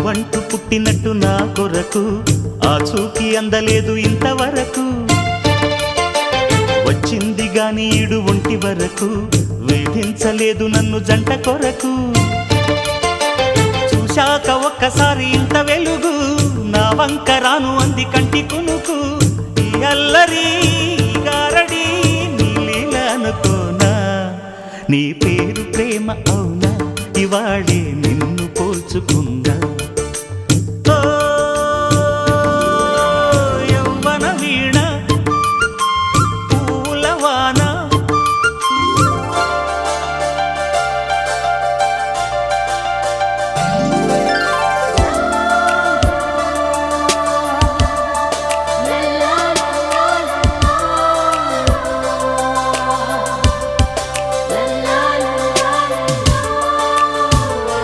నువ్వంటూ పుట్టినట్టు నా కొరకు ఆ చూకి అందలేదు ఇంతవరకు వచ్చింది గాని ఈడు ఒంటి వరకు వేధించలేదు నన్ను జంట కొరకు చూశాక ఒక్కసారి ఇంత వెలుగు నా వంక రాను అంది కంటి కునుకు ఈ అల్లరి గారడి నీ లీల అనుకోనా నీ పేరు ప్రేమ అవునా ఇవాళే నిన్ను పోల్చుకుందా